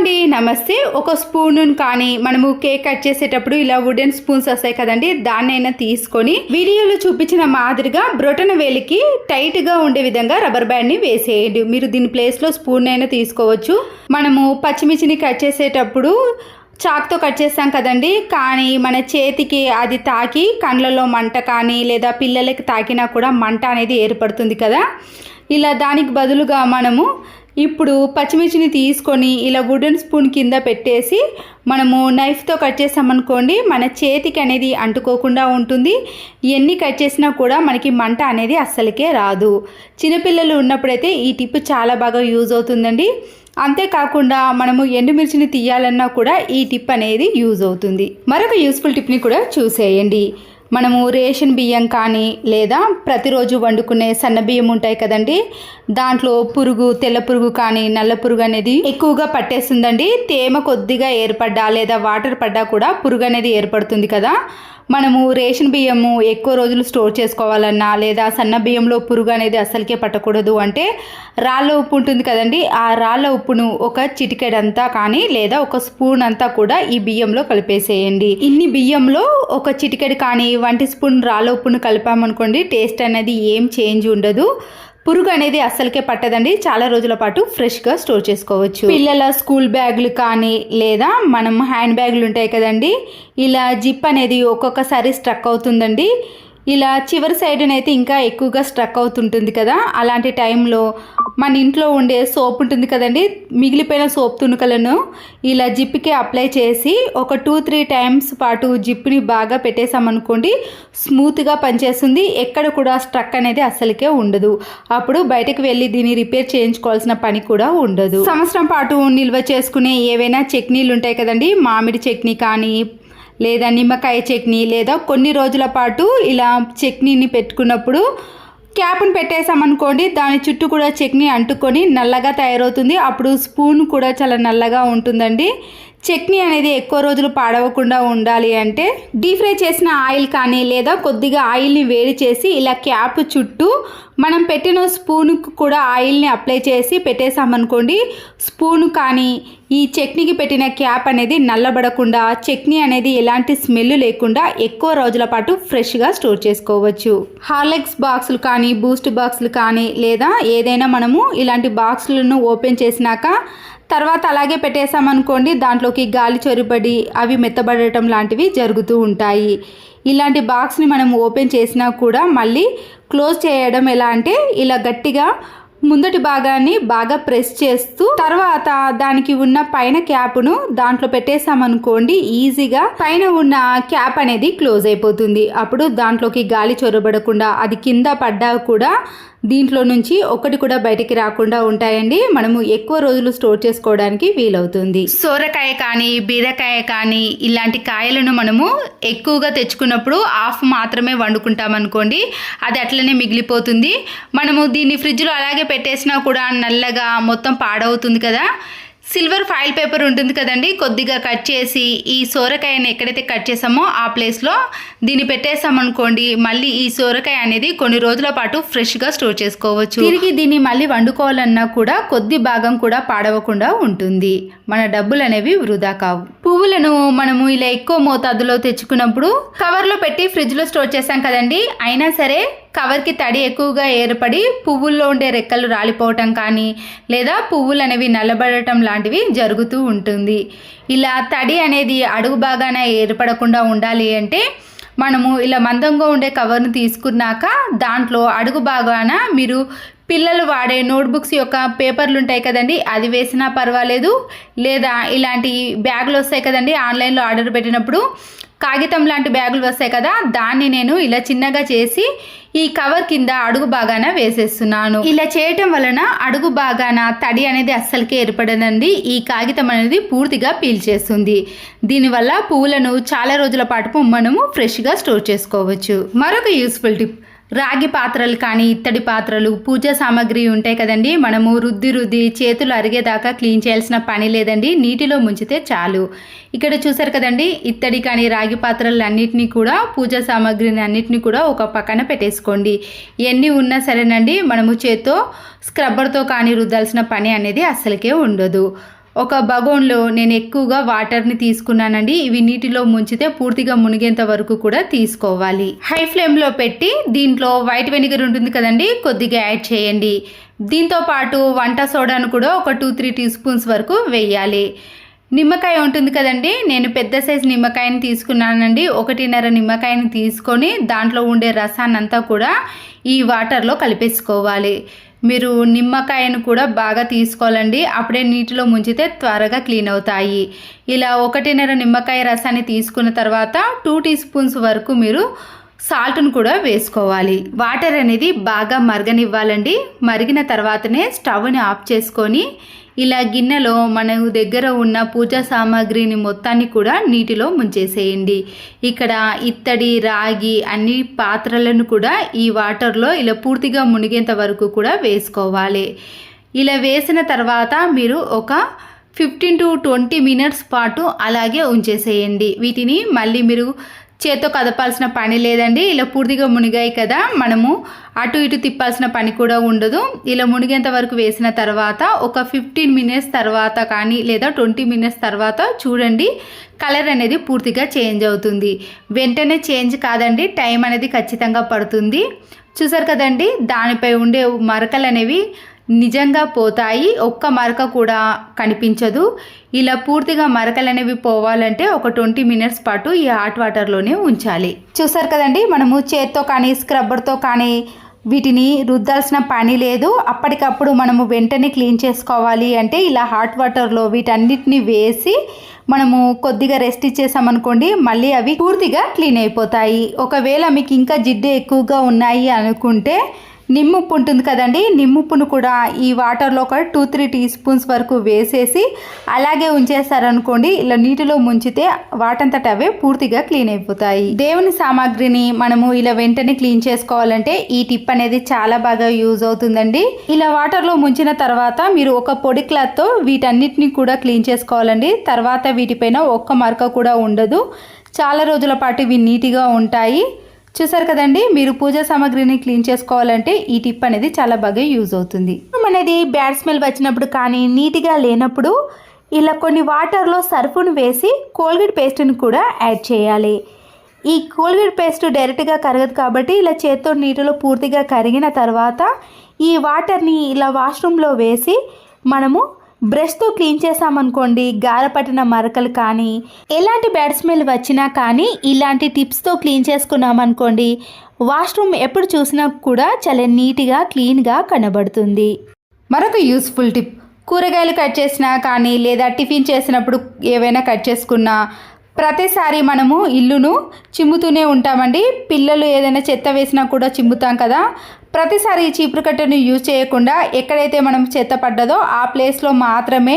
అండి నమస్తే. ఒక స్పూన్ కానీ మనము కేక్ కట్ చేసేటప్పుడు ఇలా వుడెన్ స్పూన్స్ వస్తాయి కదండి, దాన్నైనా తీసుకొని వీడియోలో చూపించిన మాదిరిగా బ్రొటన వేలికి టైట్ గా ఉండే విధంగా రబ్బర్ బ్యాండ్ ని వేసేయండి. మీరు దీని ప్లేస్ లో స్పూన్ అయినా తీసుకోవచ్చు. మనము పచ్చిమిర్చిని కట్ చేసేటప్పుడు చాక్తో కట్ చేస్తాం కదండి, కానీ మన చేతికి అది తాకి కండ్లలో మంట కానీ లేదా పిల్లలకి తాకినా కూడా మంట అనేది ఏర్పడుతుంది కదా. ఇలా దానికి బదులుగా మనము ఇప్పుడు పచ్చిమిర్చిని తీసుకొని ఇలా వుడెన్ స్పూన్ కింద పెట్టేసి మనము నైఫ్తో కట్ చేసామనుకోండి, మన చేతికి అనేది అంటుకోకుండా ఉంటుంది. ఎన్ని కట్ చేసినా కూడా మనకి మంట అనేది అస్సలకే రాదు. చిన్నపిల్లలు ఉన్నప్పుడైతే ఈ టిప్ చాలా బాగా యూజ్ అవుతుందండి. అంతేకాకుండా మనము ఎండుమిర్చిని తీయాలన్నా కూడా ఈ టిప్ అనేది యూజ్ అవుతుంది. మరొక యూస్ఫుల్ టిప్ని కూడా చూసేయండి. మనము రేషన్ బియ్యం కానీ లేదా ప్రతిరోజు వండుకునే సన్న బియ్యం ఉంటాయి కదండి, దాంట్లో పురుగు, తెల్ల పురుగు కానీ నల్ల పురుగు అనేది ఎక్కువగా పట్టేస్తుందండి. తేమ కొద్దిగా ఏర్పడ్డా లేదా వాటర్ పడ్డా కూడా పురుగు అనేది ఏర్పడుతుంది కదా. మనము రేషన్ బియ్యము ఎక్కువ రోజులు స్టోర్ చేసుకోవాలన్నా లేదా సన్న బియ్యంలో పురుగు అనేది అస్సలకే పట్టకూడదు అంటే రాళ్ళ ఉప్పు ఉంటుంది కదండి, ఆ రాళ్ళ ఉప్పును ఒక చిటికెడంతా కానీ లేదా ఒక స్పూన్ అంతా కూడా ఈ బియ్యంలో కలిపేసేయండి. ఇన్ని బియ్యంలో ఒక చిటికెడు కానీ 1 టీ స్పూన్ రాళ్ళ ఉప్పును కలిపామనుకోండి, టేస్ట్ అనేది ఏం చేంజ్ ఉండదు. పురుగు అనేది అస్సలకే పట్టదండి. చాలా రోజుల పాటు ఫ్రెష్గా స్టోర్ చేసుకోవచ్చు. పిల్లల స్కూల్ బ్యాగులు కానీ లేదా మనం హ్యాండ్ బ్యాగులు ఉంటాయి కదండి, ఇలా జిప్ అనేది ఒక్కొక్కసారి స్ట్రక్ అవుతుందండి. ఇలా చివరి సైడ్నైతే ఇంకా ఎక్కువగా స్ట్రక్ అవుతుంటుంది కదా. అలాంటి టైంలో మన ఇంట్లో ఉండే సోప్ ఉంటుంది కదండి, మిగిలిపోయిన సోప్ తుణుకలను ఇలా జిప్కి అప్లై చేసి ఒక 2-3 టైమ్స్ పాటు జిప్ని బాగా పెట్టేసామనుకోండి, స్మూత్గా పనిచేస్తుంది. ఎక్కడ కూడా స్ట్రక్ అనేది అస్సలకే ఉండదు. అప్పుడు బయటకు వెళ్ళి దీన్ని రిపేర్ చేయించుకోవాల్సిన పని కూడా ఉండదు. సంవత్సరం పాటు నిల్వ చేసుకునే ఏవైనా చట్నీలు ఉంటాయి కదండి, మామిడి చట్నీ కానీ లేదా నిమ్మకాయ చట్నీ లేదా కొన్ని రోజుల పాటు ఇలా చట్నీని పెట్టుకున్నప్పుడు క్యాప్ని పెట్టేసామనుకోండి, దాని చుట్టూ కూడా చట్నీ అంటుకొని నల్లగా తయారవుతుంది. అప్పుడు స్పూన్ కూడా చాలా నల్లగా ఉంటుందండి. చట్నీ అనేది ఎక్కువ రోజులు పాడవకుండా ఉండాలి అంటే డీప్ ఫ్రై చేసిన ఆయిల్ కానీ లేదా కొద్దిగా ఆయిల్ని వేడి చేసి ఇలా క్యాప్ చుట్టూ మనం పెట్టిన స్పూన్కు కూడా ఆయిల్ని అప్లై చేసి పెట్టేసామనుకోండి, స్పూన్ కానీ ఈ చట్నీకి పెట్టిన క్యాప్ అనేది నల్లబడకుండా చట్నీ అనేది ఎలాంటి స్మెల్ లేకుండా ఎక్కువ రోజుల పాటు ఫ్రెష్గా స్టోర్ చేసుకోవచ్చు. హార్లిక్స్ బాక్సులు కానీ బూస్ట్ బాక్సులు కానీ లేదా ఏదైనా మనము ఇలాంటి బాక్సులను ఓపెన్ చేసినాక తర్వాత అలాగే పెట్టేసామనుకోండి, దాంట్లోకి గాలి చొరబడి అవి మెత్తబడటం లాంటివి జరుగుతూ ఉంటాయి. ఇలాంటి బాక్స్ని మనం ఓపెన్ చేసినా కూడా మళ్ళీ క్లోజ్ చేయడం ఎలా అంటే ఇలా గట్టిగా ముందటి భాగాన్ని బాగా ప్రెస్ చేస్తూ తర్వాత దానికి ఉన్న పైన క్యాప్ను దాంట్లో పెట్టేసామనుకోండి, ఈజీగా పైన ఉన్న క్యాప్ అనేది క్లోజ్ అయిపోతుంది. అప్పుడు దాంట్లోకి గాలి చొరబడకుండా అది కింద పడ్డా కూడా దీంట్లో నుంచి ఒకటి కూడా బయటికి రాకుండా ఉంటాయండి. మనము ఎక్కువ రోజులు స్టోర్ చేసుకోవడానికి వీలవుతుంది. సోరకాయ కానీ బీరకాయ కానీ ఇలాంటి కాయలను మనము ఎక్కువగా తెచ్చుకున్నప్పుడు హాఫ్ మాత్రమే వండుకుంటాం అనుకోండి, అది అట్లనే మిగిలిపోతుంది. మనము దీన్ని ఫ్రిడ్జ్లో అలాగే పెట్టేసినా కూడా నల్లగా మొత్తం పాడవుతుంది కదా. సిల్వర్ ఫాయిల్ పేపర్ ఉంటుంది కదండి, కొద్దిగా కట్ చేసి ఈ సోరకాయని ఎక్కడైతే కట్ చేసామో ఆ ప్లేస్లో దీన్ని పెట్టేసామనుకోండి, మళ్ళీ ఈ సోరకాయ అనేది కొన్ని రోజుల పాటు ఫ్రెష్గా స్టోర్ చేసుకోవచ్చు. తిరిగి దీన్ని మళ్ళీ వండుకోవాలన్నా కూడా కొద్ది భాగం కూడా పాడవకుండా ఉంటుంది. మన డబ్బులు అనేవి వృధా కావు. పువ్వులను మనము ఇలా ఎక్కువ మోతాదులో తెచ్చుకున్నప్పుడు కవర్లో పెట్టి ఫ్రిడ్జ్లో స్టోర్ చేస్తాం కదండి, అయినా సరే కవర్కి తడి ఎక్కువగా ఏర్పడి పువ్వుల్లో ఉండే రెక్కలు రాలిపోవటం కానీ లేదా పువ్వులు అనేవి నల్లబడటం లాంటివి జరుగుతూ ఉంటుంది. ఇలా తడి అనేది అడుగు భాగాన ఏర్పడకుండా ఉండాలి అంటే మనము ఇలా మందంగా ఉండే కవర్ను తీసుకున్నాక దాంట్లో అడుగు భాగాన మీరు పిల్లలు వాడే నోట్బుక్స్ యొక్క పేపర్లు ఉంటాయి కదండి, అది వేసినా పర్వాలేదు. లేదా ఇలాంటి బ్యాగులు వస్తాయి కదండి, ఆన్లైన్లో ఆర్డర్ పెట్టినప్పుడు కాగితం లాంటి బ్యాగులు వస్తాయి కదా, దాన్ని నేను ఇలా చిన్నగా చేసి ఈ కవర్ కింద అడుగు భాగాన వేసేస్తున్నాను. ఇలా చేయటం వలన అడుగు భాగాన తడి అనేది అస్సలకే ఏర్పడదండి. ఈ కాగితం అనేది పూర్తిగా పీల్చేస్తుంది. దీనివల్ల పువ్వులను చాలా రోజుల పాటు మనము ఫ్రెష్గా స్టోర్ చేసుకోవచ్చు. మరొక యూస్ఫుల్ టిప్, రాగి పాత్రలు కానీ ఇత్తడి పాత్రలు పూజా సామాగ్రి ఉంటాయి కదండి, మనము రుద్ది చేతులు అరిగేదాకా క్లీన్ చేయాల్సిన పని లేదండి, నీటిలో ముంచితే చాలు. ఇక్కడ చూసారు కదండి, ఇత్తడి కానీ రాగి పాత్రలు అన్నిటినీ కూడా పూజా సామాగ్రిని అన్నిటినీ కూడా ఒక పక్కన పెట్టేసుకోండి. ఎన్ని ఉన్నా సరేనండి, మనము చేత్తో స్క్రబ్బర్తో కానీ రుద్దాల్సిన పని అనేది అస్సలకే ఉండదు. ఒక బగోన్లో నేను ఎక్కువగా వాటర్ని తీసుకున్నానండి. ఇవి నీటిలో ముంచితే పూర్తిగా మునిగేంత వరకు కూడా తీసుకోవాలి. హై ఫ్లేమ్లో పెట్టి దీంట్లో వైట్ వెనిగర్ ఉంటుంది కదండి, కొద్దిగా యాడ్ చేయండి. దీంతో పాటు వంట సోడాను కూడా ఒక 2-3 టీ స్పూన్స్ వరకు వేయాలి. నిమ్మకాయ ఉంటుంది కదండి, నేను పెద్ద సైజు నిమ్మకాయని తీసుకున్నానండి. 1.5 నిమ్మకాయని తీసుకొని దాంట్లో ఉండే రసాన్నంతా కూడా ఈ వాటర్లో కలిపేసుకోవాలి. మీరు నిమ్మకాయను కూడా బాగా తీసుకోవాలండి, అప్పుడే నీటిలో ముంచితే త్వరగా క్లీన్ అవుతాయి. ఇలా 1.5 నిమ్మకాయ రసాన్ని తీసుకున్న తర్వాత 2 టీ స్పూన్స్ వరకు మీరు సాల్ట్ను కూడా వేసుకోవాలి. వాటర్ అనేది బాగా మరగనివ్వాలండి. మరిగిన తర్వాతనే స్టవ్ని ఆఫ్ చేసుకొని ఇలా గిన్నెలో మన దగ్గర ఉన్న పూజా సామాగ్రిని మొత్తాన్ని కూడా నీటిలో ముంచేసేయండి. ఇక్కడ ఇత్తడి, రాగి అన్ని పాత్రలను కూడా ఈ వాటర్లో ఇలా పూర్తిగా మునిగేంత వరకు కూడా వేసుకోవాలి. ఇలా వేసిన తర్వాత మీరు ఒక 15 to 20 మినిట్స్ పాటు అలాగే ఉంచేసేయండి. వీటిని మళ్ళీ మీరు చేత్తో కదపాల్సిన పని లేదండి. ఇలా పూర్తిగా మునిగాయి కదా, మనము అటు ఇటు తిప్పాల్సిన పని కూడా ఉండదు. ఇలా మునిగేంత వరకు వేసిన తర్వాత ఒక 15 మినిట్స్ తర్వాత కానీ లేదా 20 మినిట్స్ తర్వాత చూడండి, కలర్ అనేది పూర్తిగా చేంజ్ అవుతుంది. వెంటనే చేంజ్ కాదండి, టైం అనేది ఖచ్చితంగా పడుతుంది. చూసారు కదండి, దానిపై ఉండే మరకలు అనేవి నిజంగా పోతాయి. ఒక్క మరక కూడా కనిపించదు. ఇలా పూర్తిగా మరకలు అనేవి పోవాలంటే ఒక 20 మినిట్స్ పాటు ఈ హాట్ వాటర్లోనే ఉంచాలి. చూసారు కదండి, మనము చేత్తో కానీ స్క్రబ్బర్తో కానీ వీటిని రుద్దాల్సిన పని లేదు. అప్పటికప్పుడు మనము వెంటనే క్లీన్ చేసుకోవాలి అంటే ఇలా హాట్ వాటర్లో వీటన్నిటిని వేసి మనము కొద్దిగా రెస్ట్ ఇచ్చేసామనుకోండి, మళ్ళీ అవి పూర్తిగా క్లీన్ అయిపోతాయి. ఒకవేళ మీకు ఇంకా జిడ్డు ఎక్కువగా ఉన్నాయి అనుకుంటే నిమ్ముప్పు ఉంటుంది కదండి, నిమ్ముప్పును కూడా ఈ వాటర్లో ఒక 2-3 టీ స్పూన్స్ వరకు వేసేసి అలాగే ఉంచేస్తారనుకోండి, ఇలా నీటిలో ముంచితే వాటంతట అవే పూర్తిగా క్లీన్ అయిపోతాయి. దేవుని సామాగ్రిని మనము ఇలా వెంటనే క్లీన్ చేసుకోవాలంటే ఈ టిప్ అనేది చాలా బాగా యూజ్ అవుతుందండి. ఇలా వాటర్లో ముంచిన తర్వాత మీరు ఒక పొడి క్లాత్తో వీటన్నిటిని కూడా క్లీన్ చేసుకోవాలండి. తర్వాత వీటిపైన ఒక్క మరక కూడా ఉండదు. చాలా రోజుల పాటు ఇవి నీట్గా ఉంటాయి. చూసారు కదండి, మీరు పూజా సామాగ్రిని క్లీన్ చేసుకోవాలంటే ఈ టిప్ అనేది చాలా బాగా యూజ్ అవుతుంది. అనేది బ్యాడ్ స్మెల్ వచ్చినప్పుడు కానీ నీట్గా లేనప్పుడు ఇలా కొన్ని వాటర్లో సర్ఫును వేసి కోల్గేట్ పేస్ట్ని కూడా యాడ్ చేయాలి. ఈ కోల్గేట్ పేస్ట్ డైరెక్ట్గా కరగదు కాబట్టి ఇలా చేత్తో నీటిలో పూర్తిగా కరిగిన తర్వాత ఈ వాటర్ని ఇలా వాష్రూమ్లో వేసి మనము బ్రష్తో క్లీన్ చేసామనుకోండి, గారపట్టిన మరకలు కానీ ఎలాంటి బ్యాడ్ స్మెల్ వచ్చినా కానీ ఇలాంటి టిప్స్తో క్లీన్ చేసుకున్నామనుకోండి, వాష్రూమ్ ఎప్పుడు చూసినా కూడా చాలా నీట్గా క్లీన్గా కనబడుతుంది. మరొక యూస్ఫుల్ టిప్, కూరగాయలు కట్ చేసినా కానీ లేదా టిఫిన్ చేసినప్పుడు ఏవైనా కట్ చేసుకున్నా ప్రతిసారి మనము ఇల్లును చిమ్ముతూనే ఉంటామండి. పిల్లలు ఏదైనా చెత్త వేసినా కూడా చిమ్ముతాం కదా, ప్రతిసారి చీపురు కట్టను యూజ్ చేయకుండా ఎక్కడైతే మనం చెత్త పడ్డదో ఆ ప్లేస్లో మాత్రమే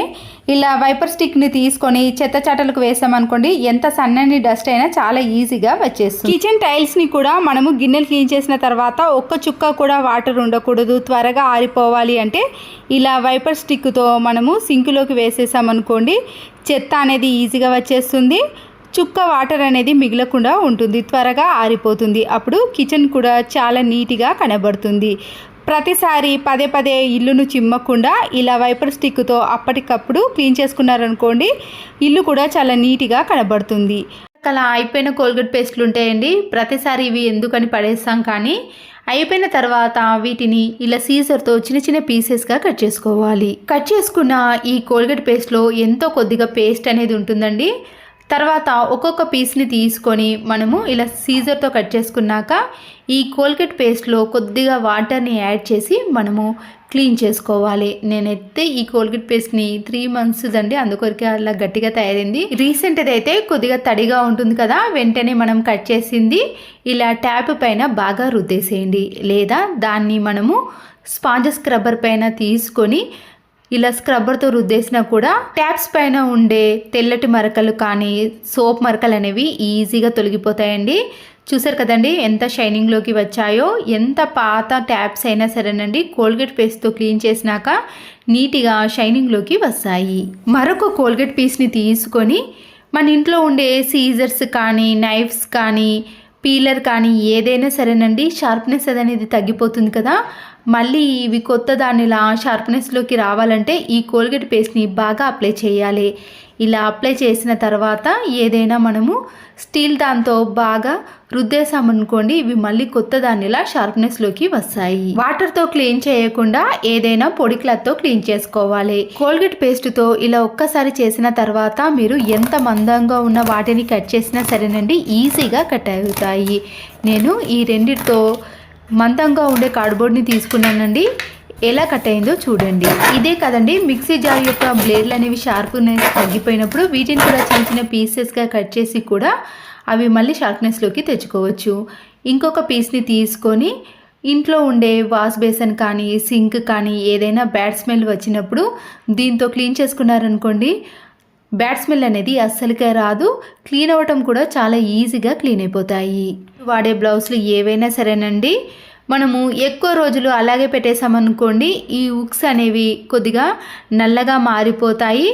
ఇలా వైపర్ స్టిక్ని తీసుకొని చెత్త చాటలకు వేసామనుకోండి, ఎంత సన్నని డస్ట్ అయినా చాలా ఈజీగా వచ్చేస్తుంది. కిచెన్ టైల్స్ని కూడా మనము గిన్నెలు క్లీన్ చేసిన తర్వాత ఒక్క చుక్క కూడా వాటర్ ఉండకూడదు, త్వరగా ఆరిపోవాలి అంటే ఇలా వైపర్ స్టిక్తో మనము సింకులోకి వేసేసామనుకోండి, చెత్త అనేది ఈజీగా వచ్చేస్తుంది. చుక్క వాటర్ అనేది మిగలకుండా ఉంటుంది, త్వరగా ఆరిపోతుంది. అప్పుడు కిచెన్ కూడా చాలా నీట్గా కనబడుతుంది. ప్రతిసారి పదే పదే ఇల్లును చిమ్మకుండా ఇలా వైపర్ స్టిక్తో అప్పటికప్పుడు క్లీన్ చేసుకున్నారనుకోండి, ఇల్లు కూడా చాలా నీట్గా కనబడుతుంది. అలా అయిపోయిన కోల్గేట్ పేస్ట్లు ఉంటాయండి, ప్రతిసారి ఇవి ఎందుకని పడేస్తాం, కానీ అయిపోయిన తర్వాత వీటిని ఇలా సీజర్తో చిన్న చిన్న పీసెస్గా కట్ చేసుకోవాలి. కట్ చేసుకున్న ఈ కోల్గేట్ పేస్ట్లో ఎంతో కొద్దిగా పేస్ట్ అనేది ఉంటుందండి. తర్వాత ఒక్కొక్క పీస్ని తీసుకొని మనము ఇలా సీజర్తో కట్ చేసుకున్నాక ఈ కోల్గేట్ పేస్ట్లో కొద్దిగా వాటర్ని యాడ్ చేసి మనము క్లీన్ చేసుకోవాలి. నేనైతే ఈ కోల్గేట్ పేస్ట్ని 3 months అండి, అందుకొరకే అలా గట్టిగా తయారైంది. రీసెంట్ అయితే కొద్దిగా తడిగా ఉంటుంది కదా, వెంటనే మనం కట్ చేసింది ఇలా ట్యాప్ పైన బాగా రుద్దేసేయండి, లేదా దాన్ని మనము స్పాంజ్ స్క్రబ్బర్ పైన తీసుకొని ఇలా స్క్రబ్బర్తో రుద్దేసినా కూడా ట్యాప్స్ పైన ఉండే తెల్లటి మరకలు కానీ సోప్ మరకలు అనేవి ఈజీగా తొలగిపోతాయండి. చూసారు కదండి ఎంత షైనింగ్లోకి వచ్చాయో. ఎంత పాత ట్యాప్స్ అయినా సరేనండి, కోల్గేట్ పేస్ట్తో క్లీన్ చేసినాక నీట్గా షైనింగ్లోకి వస్తాయి. మరొక కోల్గేట్ పీస్ని తీసుకొని మన ఇంట్లో ఉండే సీజర్స్ కానీ నైఫ్స్ కానీ పీలర్ కానీ ఏదైనా సరేనండి, షార్ప్నెస్ అనేది తగ్గిపోతుంది కదా, మళ్ళీ ఇవి కొత్త దానిలా షార్ప్నెస్లోకి రావాలంటే ఈ కోల్గేట్ పేస్ట్ని బాగా అప్లై చేయాలి. ఇలా అప్లై చేసిన తర్వాత ఏదైనా మనము స్టీల్ దాంతో బాగా రుద్దేసామనుకోండి, ఇవి మళ్ళీ కొత్త దానిలా షార్ప్నెస్లోకి వస్తాయి. వాటర్తో క్లీన్ చేయకుండా ఏదైనా పొడి క్లాత్తో క్లీన్ చేసుకోవాలి. కోల్గేట్ పేస్ట్తో ఇలా ఒక్కసారి చేసిన తర్వాత మీరు ఎంత మందంగా ఉన్న వాటిని కట్ చేసినా సరేనండి, ఈజీగా కట్ అవుతాయి. నేను ఈ రెండిటితో మందంగా ఉండే కార్డ్బోర్డ్ని తీసుకున్నానండి. ఎలా కట్ అయిందో చూడండి. ఇదే కదండి మిక్సీ జార్ యొక్క బ్లేడ్లు అనేవి షార్ప్నెస్ తగ్గిపోయినప్పుడు వీటిని కూడా చిన్న చిన్న పీసెస్గా కట్ చేసి కూడా అవి మళ్ళీ షార్ప్నెస్లోకి తెచ్చుకోవచ్చు. ఇంకొక పీస్ని తీసుకొని ఇంట్లో ఉండే వాష్ బేసిన్ కానీ సింక్ కానీ ఏదైనా బ్యాడ్ స్మెల్ వచ్చినప్పుడు దీంతో క్లీన్ చేసుకున్నారనుకోండి, బ్యాడ్ స్మెల్ అనేది అస్సలుకే రాదు. క్లీన్ అవ్వటం కూడా చాలా ఈజీగా క్లీన్ అయిపోతాయి. వాడే బ్లౌజులు ఏవైనా సరేనండి, మనము ఎక్కువ రోజులు అలాగే పెట్టేసామనుకోండి, ఈ ఉక్స్ అనేవి కొద్దిగా నల్లగా మారిపోతాయి.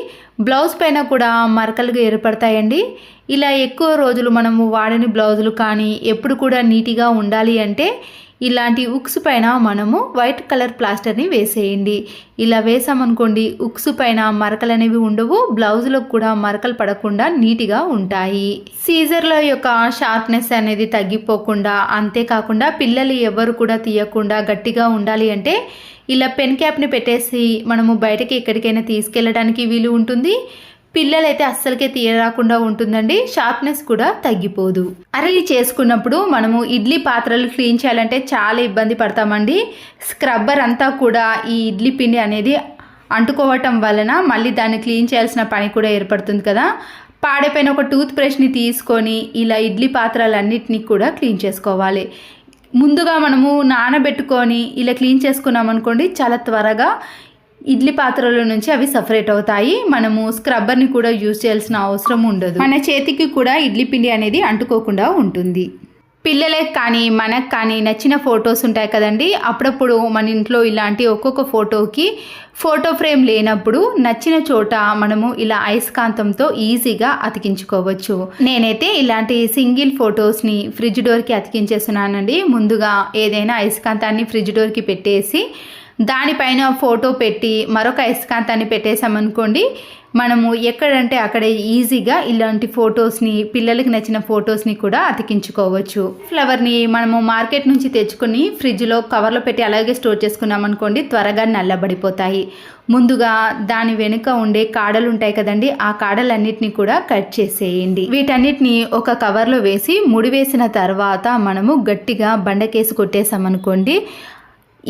బ్లౌజ్ పైన కూడా మరకలుగా ఏర్పడతాయండి. ఇలా ఎక్కువ రోజులు మనము వాడని బ్లౌజులు కానీ ఎప్పుడు కూడా నీట్గా ఉండాలి అంటే ఇలాంటి ఉక్స్ పైన మనము వైట్ కలర్ ప్లాస్టర్ని వేసేయండి. ఇలా వేసామనుకోండి, ఉక్స్ పైన మరకలు అనేవి ఉండవు, బ్లౌజులకు కూడా మరకలు పడకుండా నీట్గా ఉంటాయి. సీజర్ల యొక్క షార్ప్నెస్ అనేది తగ్గిపోకుండా, అంతేకాకుండా పిల్లలు ఎవరు కూడా తీయకుండా గట్టిగా ఉండాలి అంటే ఇలా పెన్ క్యాప్ని పెట్టేసి మనము బయటకి ఎక్కడికైనా తీసుకెళ్ళడానికి వీలు ఉంటుంది. పిల్లలైతే అస్సలకే తీయరాకుండా ఉంటుందండి. షార్ప్నెస్ కూడా తగ్గిపోదు. అరలి చేసుకున్నప్పుడు మనము ఇడ్లీ పాత్రలు క్లీన్ చేయాలంటే చాలా ఇబ్బంది పడతామండి. స్క్రబ్బర్ అంతా కూడా ఈ ఇడ్లీ పిండి అనేది అంటుకోవటం వలన మళ్ళీ దాన్ని క్లీన్ చేయాల్సిన పని కూడా ఏర్పడుతుంది కదా. పాడైపోయిన ఒక టూత్ బ్రష్ని తీసుకొని ఇలా ఇడ్లీ పాత్రలన్నిటినీ కూడా క్లీన్ చేసుకోవాలి. ముందుగా మనము నానబెట్టుకొని ఇలా క్లీన్ చేసుకున్నాం అనుకోండి, చాలా త్వరగా ఇడ్లీ పాత్రల నుంచి అవి సపరేట్ అవుతాయి. మనము స్క్రబ్బర్ని కూడా యూజ్ చేయాల్సిన అవసరం ఉండదు. మన చేతికి కూడా ఇడ్లీ పిండి అనేది అంటుకోకుండా ఉంటుంది. పిల్లలకు కానీ మనకు కానీ నచ్చిన ఫొటోస్ ఉంటాయి కదండి, అప్పుడప్పుడు మన ఇంట్లో ఇలాంటి ఒక్కొక్క ఫోటోకి ఫోటో ఫ్రేమ్ లేనప్పుడు నచ్చిన చోట మనము ఇలా అయస్కాంతంతో ఈజీగా అతికించుకోవచ్చు. నేనైతే ఇలాంటి సింగిల్ ఫొటోస్ని ఫ్రిడ్జ్ డోర్కి అతికించేస్తున్నానండి. ముందుగా ఏదైనా అయస్కాంతాన్ని ఫ్రిడ్జ్ డోర్కి పెట్టేసి దానిపైన ఫోటో పెట్టి మరొక అయస్కాంతాన్ని పెట్టేసామనుకోండి, మనము ఎక్కడంటే అక్కడ ఈజీగా ఇలాంటి ఫొటోస్ని, పిల్లలకి నచ్చిన ఫొటోస్ని కూడా అతికించుకోవచ్చు. ఫ్లవర్ని మనము మార్కెట్ నుంచి తెచ్చుకొని ఫ్రిడ్జ్లో కవర్లో పెట్టి అలాగే స్టోర్ చేసుకున్నాం అనుకోండి, త్వరగా నల్లబడిపోతాయి. ముందుగా దాని వెనుక ఉండే కాడలు ఉంటాయి కదండి, ఆ కాడలన్నిటినీ కూడా కట్ చేసేయండి. వీటన్నిటిని ఒక కవర్లో వేసి ముడివేసిన తర్వాత మనము గట్టిగా బండకేసి కొట్టేసామనుకోండి,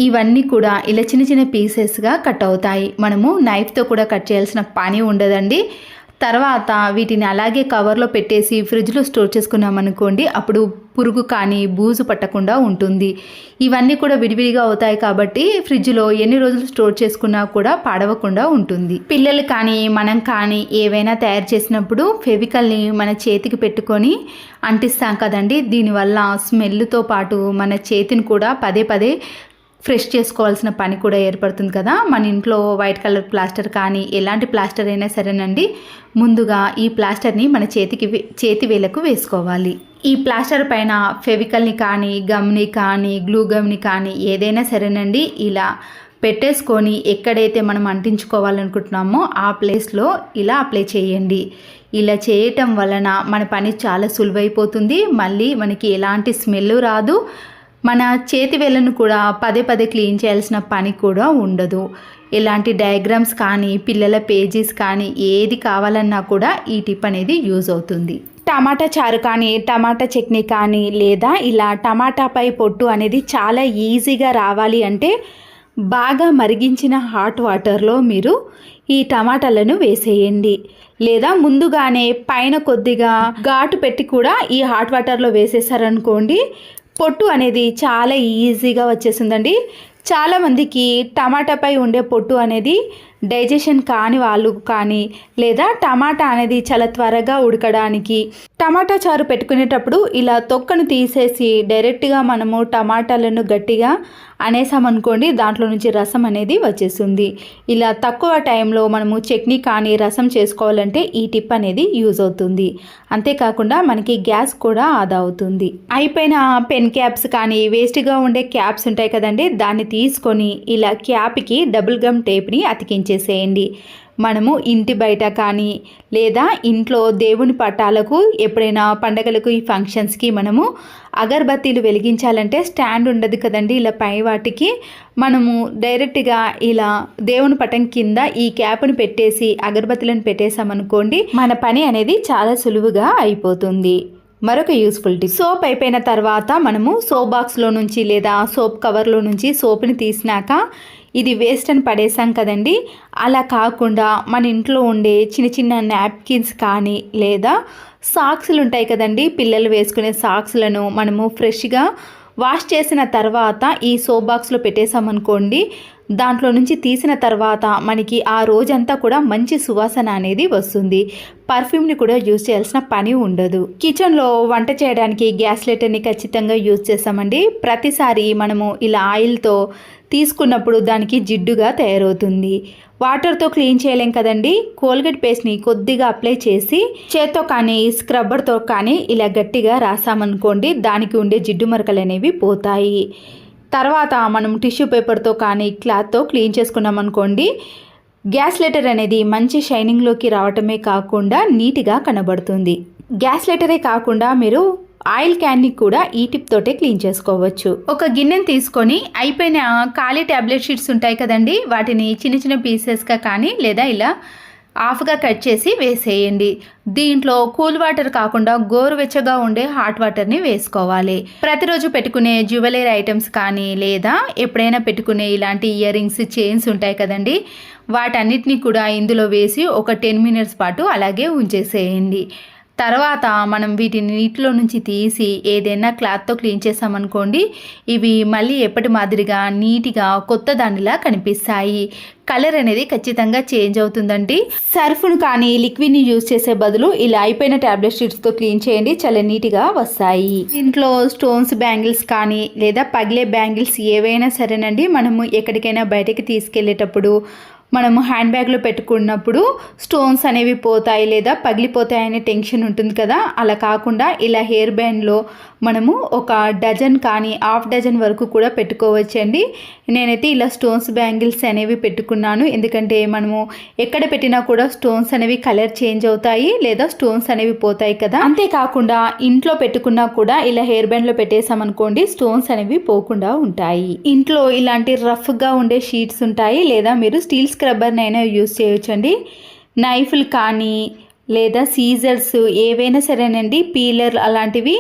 ఇవన్నీ కూడా ఇలా చిన్న చిన్న పీసెస్గా కట్ అవుతాయి. మనము నైఫ్తో కూడా కట్ చేయాల్సిన పని ఉండదండి. తర్వాత వీటిని అలాగే కవర్లో పెట్టేసి ఫ్రిడ్జ్లో స్టోర్ చేసుకున్నామనుకోండి, అప్పుడు పురుగు కానీ బూజు పట్టకుండా ఉంటుంది. ఇవన్నీ కూడా విడివిడిగా అవుతాయి కాబట్టి ఫ్రిడ్జ్లో ఎన్ని రోజులు స్టోర్ చేసుకున్నా కూడా పాడవకుండా ఉంటుంది. పిల్లలు కానీ మనం కానీ ఏవైనా తయారు చేసినప్పుడు ఫెవికల్ని మన చేతికి పెట్టుకొని అంటిస్తాం కదండి, దీనివల్ల స్మెల్తో పాటు మన చేతిని కూడా పదే పదే ఫ్రెష్ చేసుకోవాల్సిన పని కూడా ఏర్పడుతుంది కదా. మన ఇంట్లో వైట్ కలర్ ప్లాస్టర్ కానీ ఎలాంటి ప్లాస్టర్ అయినా సరేనండి, ముందుగా ఈ ప్లాస్టర్ని మన చేతి వేలకు వేసుకోవాలి. ఈ ప్లాస్టర్ పైన ఫెవికల్ని కానీ గమ్ని కానీ గ్లూ గమ్ని కానీ ఏదైనా సరేనండి ఇలా పెట్టేసుకొని ఎక్కడైతే మనం అంటించుకోవాలనుకుంటున్నామో ఆ ప్లేస్లో ఇలా అప్లై చేయండి. ఇలా చేయటం వలన మన పని చాలా సులువైపోతుంది. మళ్ళీ మనకి ఎలాంటి స్మెల్ రాదు. మన చేతి వేళ్ళను కూడా పదే పదే క్లీన్ చేయాల్సిన పని కూడా ఉండదు. ఇలాంటి డయాగ్రామ్స్ కానీ పిల్లల పేజెస్ కానీ ఏది కావాలన్నా కూడా ఈ టిప్ అనేది యూజ్ అవుతుంది. టమాటా చారు కానీ టమాటా చట్నీ కానీ లేదా ఇలా టమాటాపై పొట్టు అనేది చాలా ఈజీగా రావాలి అంటే బాగా మరిగించిన హాట్ వాటర్లో మీరు ఈ టమాటాలను వేసేయండి. లేదా ముందుగానే పైన కొద్దిగా ఘాటు పెట్టి కూడా ఈ హాట్ వాటర్లో వేసేసారనుకోండి, పొట్టు అనేది చాలా ఈజీగా వచ్చేసిందండి. చాలామందికి టమాటాపై ఉండే పొట్టు అనేది డైజెషన్ కాని వాళ్ళు కానీ, లేదా టమాటా అనేది చాలా త్వరగా ఉడకడానికి టమాటా చారు పెట్టుకునేటప్పుడు ఇలా తొక్కను తీసేసి డైరెక్ట్గా మనము టమాటాలను గట్టిగా అనేసామనుకోండి, దాంట్లో నుంచి రసం అనేది వచ్చేస్తుంది. ఇలా తక్కువ టైంలో మనము చట్నీ కానీ రసం చేసుకోవాలంటే ఈ టిప్ అనేది యూజ్ అవుతుంది. అంతేకాకుండా మనకి గ్యాస్ కూడా ఆదా అవుతుంది. అయిపోయిన పెన్ క్యాప్స్ కానీ వేస్ట్గా ఉండే క్యాప్స్ ఉంటాయి కదండి, దాన్ని తీసుకొని ఇలా క్యాప్కి డబుల్ గమ్ టేప్ని అతికించేసేయండి. మనము ఇంటి బయట కానీ లేదా ఇంట్లో దేవుని పటాలకు ఎప్పుడైనా పండగలకు ఈ ఫంక్షన్స్కి మనము అగరబత్తీలు వెలిగించాలంటే స్టాండ్ ఉండదు కదండి, ఇలా పై వాటికి మనము డైరెక్ట్గా ఇలా దేవుని పటం కింద ఈ క్యాప్ను పెట్టేసి అగరబత్తీలను పెట్టేసామనుకోండి, మన పని అనేది చాలా సులువుగా అయిపోతుంది. మరొక యూస్ఫుల్ టిప్, సోప్ అయిపోయిన తర్వాత మనము సోప్ బాక్స్లో నుంచి లేదా సోప్ కవర్లో నుంచి సోప్ని తీసినాక ఇది వేస్ట్ అని పడేసాం కదండి, అలా కాకుండా మన ఇంట్లో ఉండే చిన్న చిన్న నాప్కిన్స్ కానీ లేదా సాక్స్లు ఉంటాయి కదండి, పిల్లలు వేసుకునే సాక్స్లను మనము ఫ్రెష్గా వాష్ చేసిన తర్వాత ఈ సోప్ బాక్స్లో పెట్టేసామనుకోండి, దాంట్లో నుంచి తీసిన తర్వాత మనకి ఆ రోజంతా కూడా మంచి సువాసన అనేది వస్తుంది. పర్ఫ్యూమ్ని కూడా యూజ్ చేయాల్సిన పని ఉండదు. కిచెన్లో వంట చేయడానికి గ్యాస్ లైటర్ని ఖచ్చితంగా యూజ్ చేస్తామండి. ప్రతిసారి మనము ఇలా ఆయిల్తో తీసుకున్నప్పుడు దానికి జిడ్డుగా తయారవుతుంది. వాటర్తో క్లీన్ చేయలేం కదండి, కోల్గేట్ పేస్ట్ని కొద్దిగా అప్లై చేసి చేత్తో కానీ స్క్రబ్బర్తో కానీ ఇలా గట్టిగా రాసామనుకోండి, దానికి ఉండే జిడ్డు మరకలు అనేవి పోతాయి. తర్వాత మనం టిష్యూ పేపర్తో కానీ క్లాత్తో క్లీన్ చేసుకున్నాం అనుకోండి, గ్యాస్ లైటర్ అనేది మంచి షైనింగ్లోకి రావటమే కాకుండా నీట్గా కనబడుతుంది. గ్యాస్ లైటరే కాకుండా మీరు ఆయిల్ క్యాన్ని కూడా ఈ టిప్ తోటే క్లీన్ చేసుకోవచ్చు. ఒక గిన్నెని తీసుకొని అయిపోయిన ఖాళీ ట్యాబ్లెట్ షీట్స్ ఉంటాయి కదండి, వాటిని చిన్న చిన్న పీసెస్గా కానీ లేదా ఇలా హాఫ్గా కట్ చేసి వేసేయండి. దీంట్లో కూల్ వాటర్ కాకుండా గోరువెచ్చగా ఉండే హాట్ వాటర్ని వేసుకోవాలి. ప్రతిరోజు పెట్టుకునే జ్యువెలరీ ఐటమ్స్ కానీ లేదా ఎప్పుడైనా పెట్టుకునే ఇలాంటి ఇయర్ రింగ్స్, చైన్స్ ఉంటాయి కదండి, వాటన్నిటిని కూడా ఇందులో వేసి ఒక 10 మినిట్స్ పాటు అలాగే ఉంచేసేయండి. తర్వాత మనం వీటిని నీటిలో నుంచి తీసి ఏదైనా క్లాత్తో క్లీన్ చేసామనుకోండి, ఇవి మళ్ళీ ఎప్పటి మాదిరిగా నీట్గా కొత్త దానిలా కనిపిస్తాయి. కలర్ అనేది ఖచ్చితంగా చేంజ్ అవుతుందండి. సర్ఫ్ను కానీ లిక్విడ్ని యూజ్ చేసే బదులు ఇలా అయిపోయిన ట్యాబ్లెట్ షీట్స్తో క్లీన్ చేయండి, చాలా నీట్గా వస్తాయి. ఇంట్లో స్టోన్స్ బ్యాంగిల్స్ కానీ లేదా పగిలే బ్యాంగిల్స్ ఏవైనా సరేనండి, మనము ఎక్కడికైనా బయటకి తీసుకెళ్ళేటప్పుడు మనము హ్యాండ్ బ్యాగ్లో పెట్టుకున్నప్పుడు స్టోన్స్ అనేవి పోతాయి లేదా పగిలిపోతాయనే టెన్షన్ ఉంటుంది కదా, అలా కాకుండా ఇలా హెయిర్ బ్యాండ్లో మనము ఒక డజన్ కానీ హాఫ్ డజన్ వరకు కూడా పెట్టుకోవచ్చండి. నేనైతే ఇలా స్టోన్స్ బ్యాంగిల్స్ అనేవి పెట్టుకున్నాను, ఎందుకంటే మనము ఎక్కడ పెట్టినా కూడా స్టోన్స్ అనేవి కలర్ చేంజ్ అవుతాయి లేదా స్టోన్స్ అనేవి పోతాయి కదా. అంతేకాకుండా ఇంట్లో పెట్టుకున్నా కూడా ఇలా హెయిర్ బ్యాండ్లో పెట్టేసామనుకోండి, స్టోన్స్ అనేవి పోకుండా ఉంటాయి. ఇంట్లో ఇలాంటి రఫ్గా ఉండే షీట్స్ ఉంటాయి లేదా మీరు స్టీల్ స్క్రబ్బర్నైనా యూజ్ చేయొచ్చండి. నైఫ్లు కానీ లేదా సీజర్స్ ఏవైనా సరేనండి, పీలర్ అలాంటివి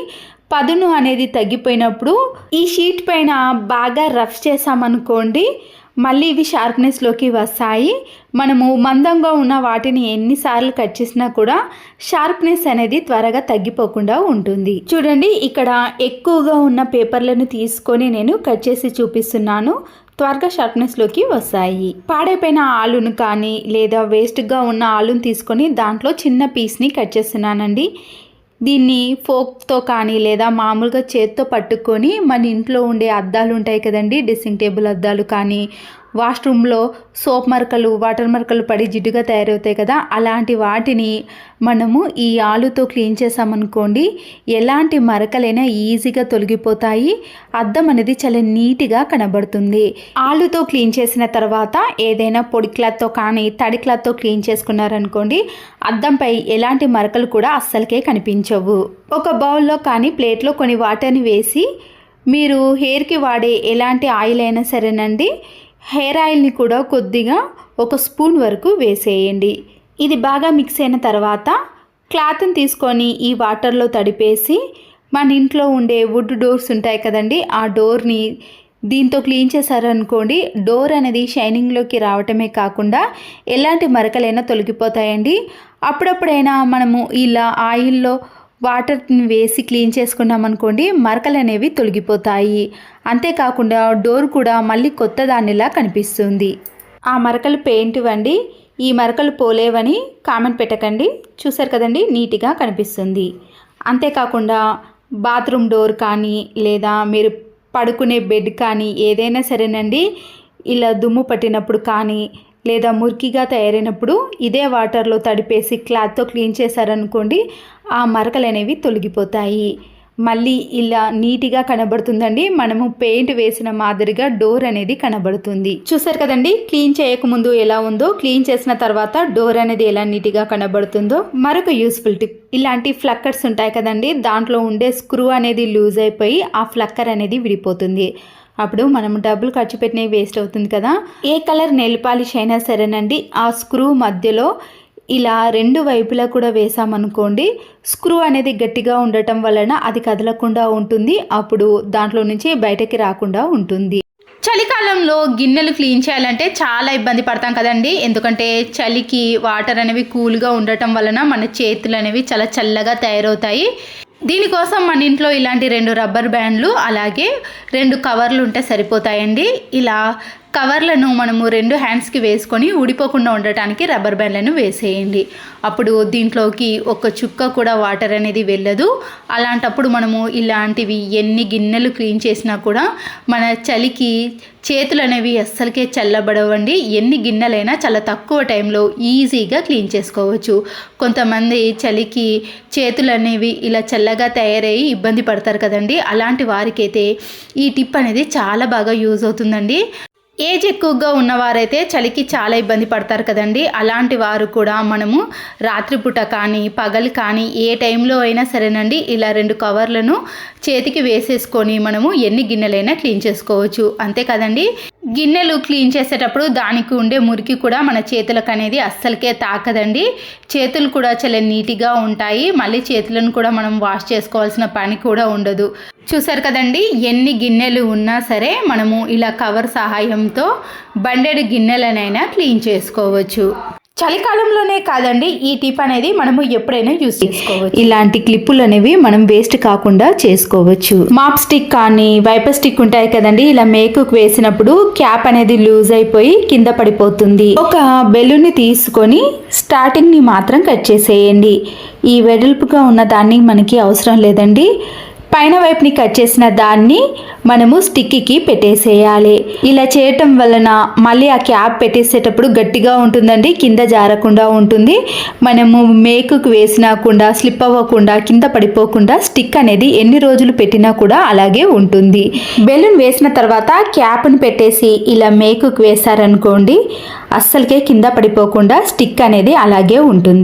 పదును అనేది తగ్గిపోయినప్పుడు ఈ షీట్ పైన బాగా రఫ్ చేసామనుకోండి, మళ్ళీ ఇవి షార్ప్నెస్లోకి వస్తాయి. మనము మందంగా ఉన్న వాటిని ఎన్నిసార్లు కట్ చేసినా కూడా షార్ప్నెస్ అనేది త్వరగా తగ్గిపోకుండా ఉంటుంది. చూడండి, ఇక్కడ ఎక్కువగా ఉన్న పేపర్లను తీసుకొని నేను కట్ చేసి చూపిస్తున్నాను, త్వరగా షార్ప్నెస్లోకి వస్తాయి. పాడైపోయిన ఆలును కానీ లేదా వేస్ట్గా ఉన్న ఆలును తీసుకొని దాంట్లో చిన్న పీస్ని కట్ చేస్తున్నానండి. దీన్ని ఫోక్తో కానీ లేదా మామూలుగా చేత్తో పట్టుకొని మన ఇంట్లో ఉండే అద్దాలు ఉంటాయి కదండి, డ్రెస్సింగ్ టేబుల్ అద్దాలు కానీ వాష్రూమ్లో సోప్ మరకలు, వాటర్ మరకలు పడి జిడ్డుగా తయారవుతాయి కదా, అలాంటి వాటిని మనము ఈ ఆలుతో క్లీన్ చేసామనుకోండి, ఎలాంటి మరకలైనా ఈజీగా తొలగిపోతాయి. అద్దం అనేది చాలా నీట్గా కనబడుతుంది. ఆలుతో క్లీన్ చేసిన తర్వాత ఏదైనా పొడి క్లాత్తో కానీ తడి క్లాత్తో క్లీన్ చేసుకున్నారనుకోండి, అద్దంపై ఎలాంటి మరకలు కూడా అస్సలకే కనిపించవు. ఒక బౌల్లో కానీ ప్లేట్లో కొన్ని వాటర్ని వేసి మీరు హెయిర్కి వాడే ఎలాంటి ఆయిల్ అయినా సరేనండి, హెయిర్ ఆయిల్ని కూడా కొద్దిగా 1 స్పూన్ వరకు వేసేయండి. ఇది బాగా మిక్స్ అయిన తర్వాత క్లాత్ని తీసుకొని ఈ వాటర్లో తడిపేసి మన ఇంట్లో ఉండే వుడ్ డోర్స్ ఉంటాయి కదండి, ఆ డోర్ని దీంతో క్లీన్ చేశారనుకోండి, డోర్ అనేది షైనింగ్లోకి రావటమే కాకుండా ఎలాంటి మరకలైనా తొలగిపోతాయండి. అప్పుడప్పుడైనా మనము ఇలా ఆయిల్లో వాటర్ని వేసి క్లీన్ చేసుకున్నాం అనుకోండి, మరకలు అనేవి తొలగిపోతాయి. అంతేకాకుండా డోర్ కూడా మళ్ళీ కొత్త దానిలా కనిపిస్తుంది. ఆ మరకలు పెయింట్ ఇవ్వండి, ఈ మరకలు పోలేవని కామెంట్ పెట్టకండి. చూసారు కదండి, నీట్గా కనిపిస్తుంది. అంతేకాకుండా బాత్రూమ్ డోర్ కానీ లేదా మీరు పడుకునే బెడ్ కానీ ఏదైనా సరేనండి, ఇలా దుమ్ము పట్టినప్పుడు కానీ లేదా మురికిగా తయారైనప్పుడు ఇదే వాటర్లో తడిపేసి క్లాత్తో క్లీన్ చేశారనుకోండి, ఆ మరకలు అనేవి తొలగిపోతాయి. మళ్ళీ ఇలా నీట్గా కనబడుతుందండి. మనము పెయింట్ వేసిన మాదిరిగా డోర్ అనేది కనబడుతుంది. చూసారు కదండి, క్లీన్ చేయకముందు ఎలా ఉందో, క్లీన్ చేసిన తర్వాత డోర్ అనేది ఎలా నీట్గా కనబడుతుందో. మరొక యూస్ఫుల్ టిప్, ఇలాంటి ఫ్లక్కర్స్ ఉంటాయి కదండి, దాంట్లో ఉండే స్క్రూ అనేది లూజ్ అయిపోయి ఆ ఫ్లక్కర్ అనేది విడిపోతుంది. అప్పుడు మనం డబ్బులు ఖర్చు పెట్టినవి వేస్ట్ అవుతుంది కదా. ఏ కలర్ నెయిల్ పాలిష్ అయినా సరేనండి, ఆ స్క్రూ మధ్యలో ఇలా 2 వైపులా కూడా వేసామనుకోండి, స్క్రూ అనేది గట్టిగా ఉండటం వలన అది కదలకుండా ఉంటుంది. అప్పుడు దాంట్లో నుంచి బయటకి రాకుండా ఉంటుంది. చలికాలంలో గిన్నెలు క్లీన్ చేయాలంటే చాలా ఇబ్బంది పడతాం కదండి. ఎందుకంటే చలికి వాటర్ అనేవి కూల్గా ఉండటం వలన మన చేతులు అనేవి చాలా చల్లగా తయారవుతాయి. దీనికోసం మన ఇంట్లో ఇలాంటి 2 రబ్బర్ బ్యాండ్లు అలాగే 2 కవర్లు ఉంటే సరిపోతాయండి. ఇలా కవర్లను మనము 2 హ్యాండ్స్కి వేసుకొని ఊడిపోకుండా ఉండటానికి రబ్బర్ బ్యాండ్లను వేసేయండి. అప్పుడు దీంట్లోకి ఒక చుక్క కూడా వాటర్ అనేది వెళ్ళదు. అలాంటప్పుడు మనము ఇలాంటివి ఎన్ని గిన్నెలు క్లీన్ చేసినా కూడా మన చలికి చేతులు అనేవి అస్సలకే చల్లబడవండి. ఎన్ని గిన్నెలైనా చాలా తక్కువ టైంలో ఈజీగా క్లీన్ చేసుకోవచ్చు. కొంతమంది చలికి చేతులు అనేవి ఇలా చల్లగా తయారయ్యి ఇబ్బంది పడతారు కదండి. అలాంటి వారికైతే ఈ టిప్ అనేది చాలా బాగా యూజ్ అవుతుందండి. ఏజ్ ఎక్కువగా ఉన్నవారైతే చలికి చాలా ఇబ్బంది పడతారు కదండి. అలాంటి వారు కూడా మనము రాత్రిపూట కానీ పగలు కానీ ఏ టైంలో అయినా సరేనండి, ఇలా 2 కవర్లను చేతికి వేసేసుకొని మనము ఎన్ని గిన్నెలైనా క్లీన్ చేసుకోవచ్చు. అంతే కదండి, గిన్నెలు క్లీన్ చేసేటప్పుడు దానికి ఉండే మురికి కూడా మన చేతులకు అనేది అస్సలకే తాకదండి. చేతులు కూడా చాలా నీట్గా ఉంటాయి. మళ్ళీ చేతులను కూడా మనం వాష్ చేసుకోవాల్సిన పని కూడా ఉండదు. చూసారు కదండి, ఎన్ని గిన్నెలు ఉన్నా సరే మనము ఇలా కవర్ సహాయంతో బండెడు గిన్నెలనైనా క్లీన్ చేసుకోవచ్చు. చలికాలంలోనే కాదండి, ఈ టిప్ అనేది మనము ఎప్పుడైనా యూజ్ చేసుకోవచ్చు. ఇలాంటి క్లిప్పులు అనేవి మనం వేస్ట్ కాకుండా చేసుకోవచ్చు. మాప్ స్టిక్ కానీ వైపర్ స్టిక్ ఉంటాయి కదండి, ఇలా మేకుకు వేసినప్పుడు క్యాప్ అనేది లూజ్ అయిపోయి కింద పడిపోతుంది. ఒక బెలూన్ని తీసుకొని స్టార్టింగ్ ని మాత్రం కట్ చేసేయండి. ఈ వెడల్పుగా ఉన్న దాన్ని మనకి అవసరం లేదండి. పైన వైపుని కట్ చేసిన దాన్ని మనము స్టిక్కి పెట్టేసేయాలి. ఇలా చేయటం వలన మళ్ళీ ఆ క్యాప్ పెట్టేసేటప్పుడు గట్టిగా ఉంటుందండి, కింద జారకుండా ఉంటుంది. మనము మేకుకు వేసినాకుండా స్లిప్ అవ్వకుండా కింద పడిపోకుండా స్టిక్ అనేది ఎన్ని రోజులు పెట్టినా కూడా అలాగే ఉంటుంది. బెలూన్ వేసిన తర్వాత క్యాప్ని పెట్టేసి ఇలా మేకుకు వేసారనుకోండి, అస్సలకే కింద పడిపోకుండా స్టిక్ అనేది అలాగే ఉంటుంది.